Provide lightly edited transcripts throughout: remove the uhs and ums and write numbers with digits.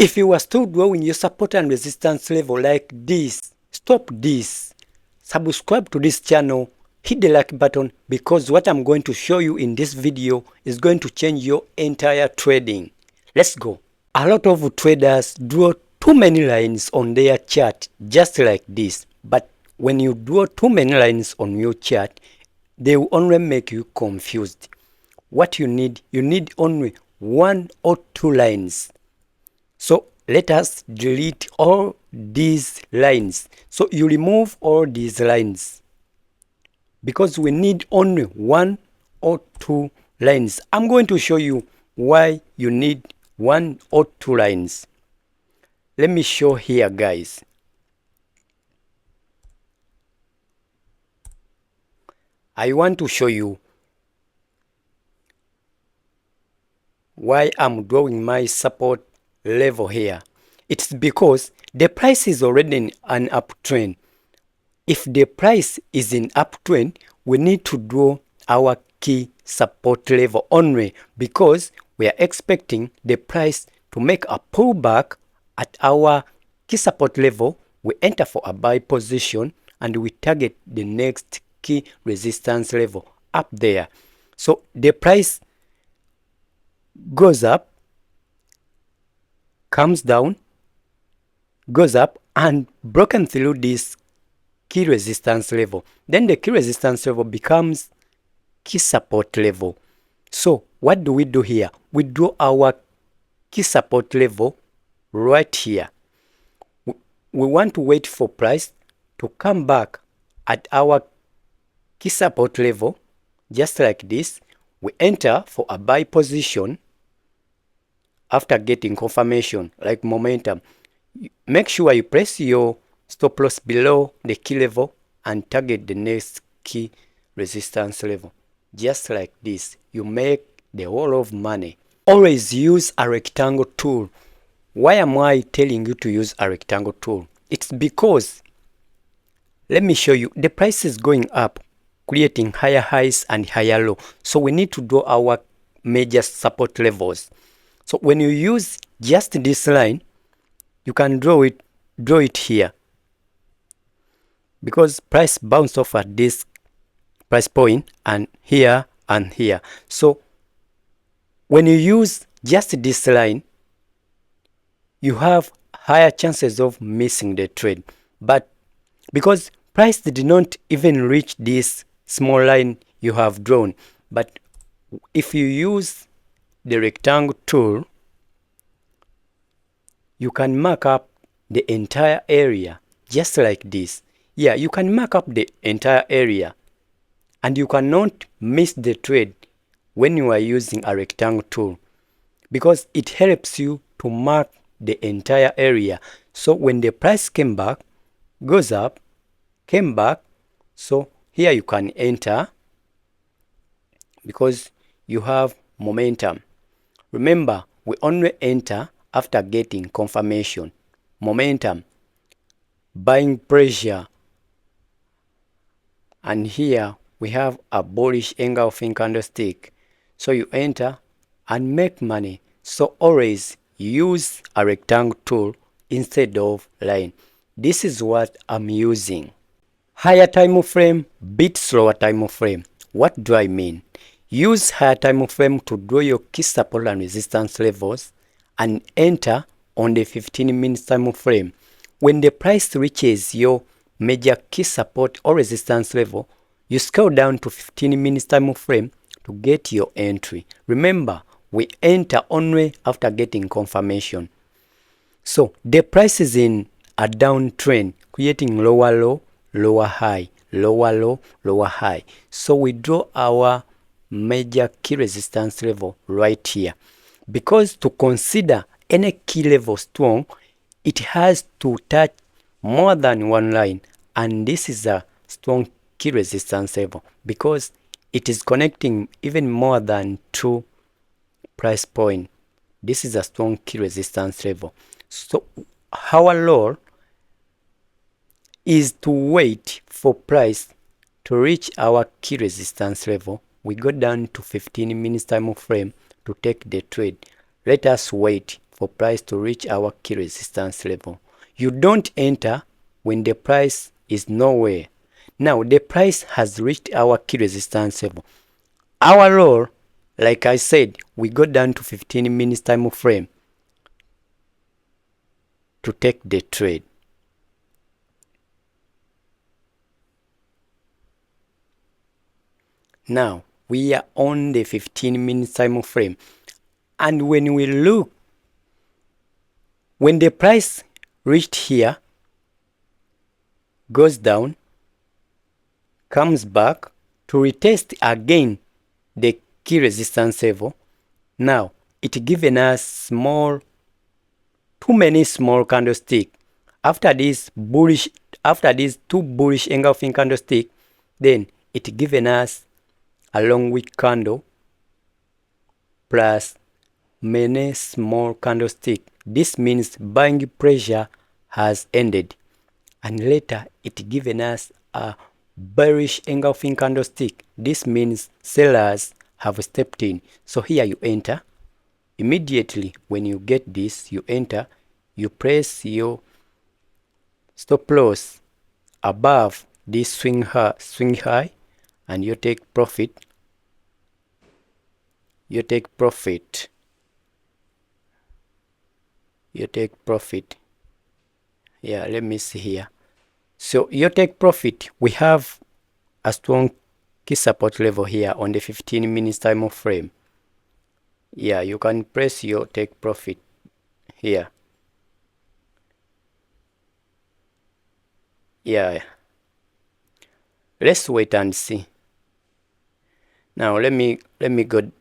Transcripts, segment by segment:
If you are still drawing your support and resistance level like this, stop this. Subscribe to this channel, hit the like button, because what I'm going to show you in this video is going to change your entire trading. Let's go. A lot of traders draw too many lines on their chart just like this, but when you draw too many lines on your chart, they will only make you confused. What you need only 1 or 2 lines. So let us delete all these lines. So you remove all these lines because we need only 1 or 2 lines. I'm going to show you why you need 1 or 2 lines. Let me show here, guys. I want to show you why I'm drawing my support level here. It's because the price is already in an uptrend. If the price is in uptrend, we need to draw our key support level only because we are expecting the price to make a pullback at our key support level. We enter for a buy position and we target the next key resistance level up there. So the price goes up, comes down, goes up, and broken through this key resistance level. Then the key resistance level becomes key support level. So what do we do here? We draw our key support level right here. We want to wait for price to come back at our key support level, just like this. We enter for a buy position after getting confirmation, like momentum. Make sure you place your stop loss below the key level and target the next key resistance level. Just like this, you make the whole of money. Always use a rectangle tool. Why am I telling you to use a rectangle tool? It's because, let me show you, the price is going up, creating higher highs and higher low. So we need to draw our major support levels. So when you use just this line, you can draw it here. Because price bounced off at this price point and here and here. So when you use just this line, you have higher chances of missing the trade. But because price did not even reach this small line you have drawn, but if you use the rectangle tool, you can mark up the entire area just like this. Yeah, you can mark up the entire area and you cannot miss the trade when you are using a rectangle tool because it helps you to mark the entire area. So when the price came back, goes up, came back, so here you can enter because you have momentum. Remember, we only enter after getting confirmation. Momentum, buying pressure, and here we have a bullish engulfing candlestick. So you enter and make money. So always use a rectangle tool instead of line. This is what I'm using. Higher time frame beat slower time frame. What do I mean? Use higher time frame to draw your key support and resistance levels and enter on the 15-minute time frame. When the price reaches your major key support or resistance level, you scale down to 15-minute time frame to get your entry. Remember, we enter only after getting confirmation. So the price is in a downtrend, creating lower low, lower high, lower low, lower high. So we draw our major key resistance level right here. Because to consider any key level strong, it has to touch more than one line, and this is a strong key resistance level because it is connecting even more than 2 price point. This is a strong key resistance level. So our role is to wait for price to reach our key resistance level. We go down to 15 minutes time frame to take the trade. Let us wait for price to reach our key resistance level. You don't enter when the price is nowhere. Now the price has reached our key resistance level. Our role, like I said, we go down to 15 minutes time frame to take the trade. Now we are on the 15 minutes time frame, and when we look, when the price reached here, goes down, comes back to retest again the key resistance level. Now it given us too many small candlestick. After this two bullish engulfing candlestick, then it given us a long wick candle plus many small candlestick. This means buying pressure has ended, and later it given us a bearish engulfing candlestick. This means sellers have stepped in. So here you enter. Immediately when you get this, you enter, you press your stop loss above this swing high, and you take profit. You take profit. Yeah, let me see here. So you take profit. We have a strong key support level here on the 15 minutes time frame. Yeah, you can press your take profit here. Yeah, let's wait and see. Now let me go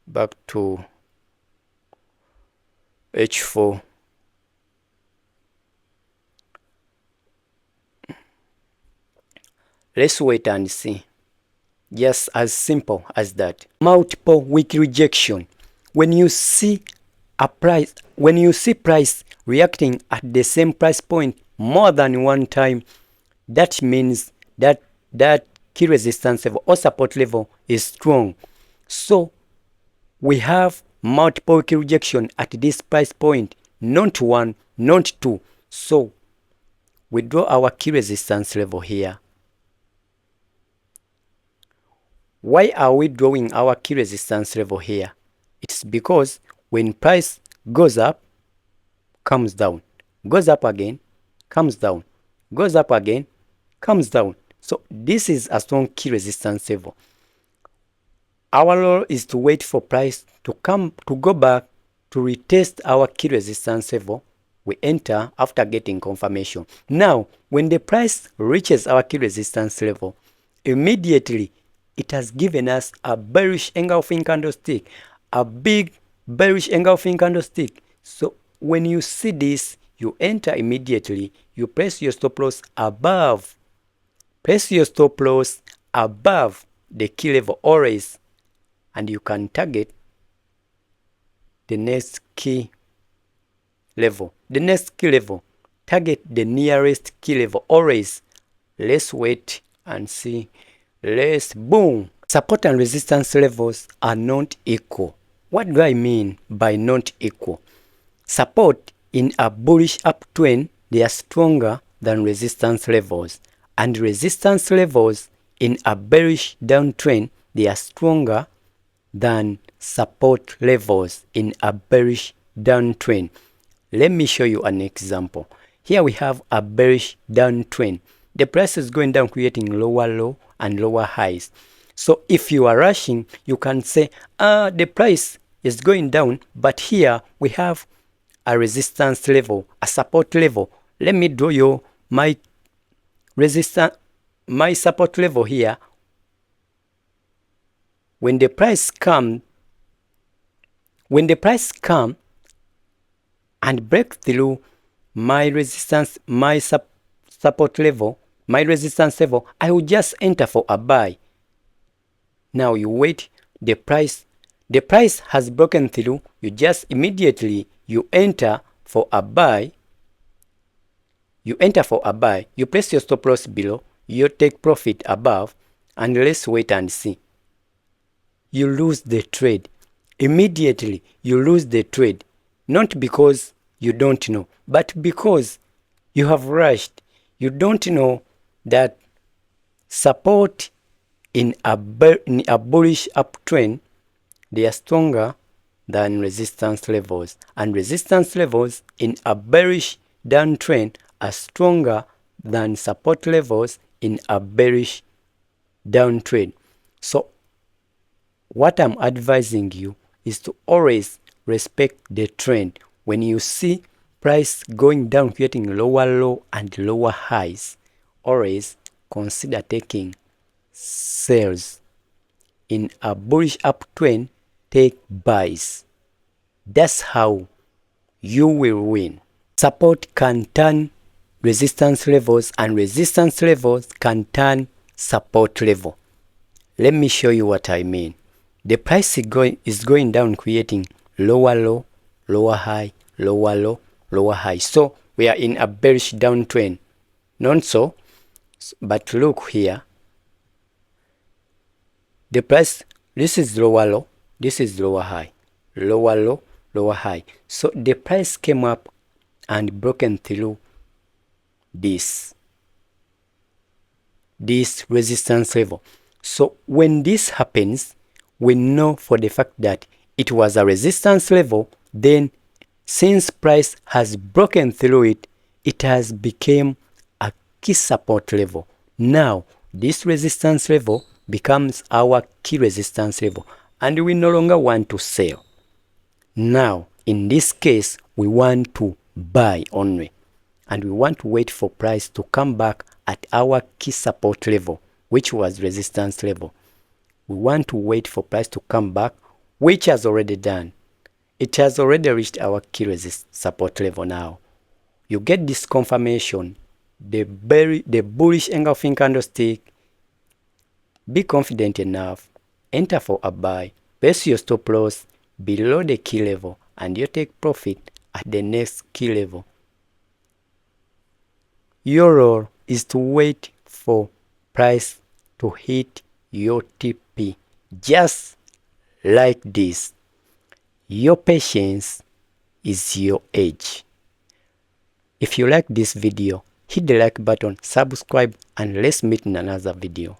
back to H4. Let's wait and see. Just as simple as that. Multiple week rejection. When you see price reacting at the same price point more than one time, that means that key resistance level or support level is strong. So we have multiple week rejection at this price point, not one, not two. So we draw our key resistance level here. Why are we drawing our key resistance level here? It's because when price goes up, comes down, goes up again, comes down, goes up again, comes down. So this is a strong key resistance level. Our role is to wait for price to go back to retest our key resistance level. We enter after getting confirmation. Now, when the price reaches our key resistance level, immediately it has given us a bearish engulfing candlestick, a big bearish engulfing candlestick. So when you see this, you enter immediately. You press your stop loss above. Press your stop loss above the key level always, and you can target the next key level. The next key level, target the nearest key level always. Let's wait and see. Boom. Support and resistance levels are not equal. What do I mean by not equal? Support in a bullish uptrend, they are stronger than resistance levels, and resistance levels in a bearish downtrend, they are stronger than support levels in a bearish downtrend. Let me show you an example. Here we have a bearish downtrend. The price is going down, creating lower low and lower highs. So if you are rushing, you can say, the price is going down, but here we have a resistance level, a support level. Let me draw you my support level here. When the price come and break through my resistance, my support level, my resistance level, I will just enter for a buy. Now you wait, the price has broken through, you just immediately you enter for a buy. You place your stop loss below, you take profit above, and let's wait and see. You lose the trade. Immediately you lose the trade. Not because you don't know, but because you have rushed. You don't know that support in a bullish uptrend, they are stronger than resistance levels, and resistance levels in a bearish downtrend are stronger than support levels in a bearish downtrend. So what I'm advising you is to always respect the trend. When you see price going down, creating lower low and lower highs, always consider taking sales. In a bullish uptrend, take buys. That's how you will win. Support can turn resistance levels, and resistance levels can turn support level. Let me show you what I mean. The price is going down, creating lower low, lower high, lower low, lower high. So we are in a bearish downtrend. Not so, but look here. The price, this is lower low, this is lower high, lower low, lower high. So the price came up and broken through this resistance level. So when this happens, we know for the fact that it was a resistance level. Then since price has broken through it, it has become a key support level. Now this resistance level becomes our key resistance level, and we no longer want to sell. Now in this case, we want to buy only, and we want to wait for price to come back at our key support level, which was resistance level. We want to wait for price to come back, which has already done. It has already reached our key support level. Now you get this confirmation, the bullish engulfing candlestick. Be confident enough, enter for a buy, place your stop loss below the key level, and you take profit at the next key level. Your role is to wait for price to hit your TP, just like this. Your patience is your edge. If you like this video, hit the like button, subscribe, and let's meet in another video.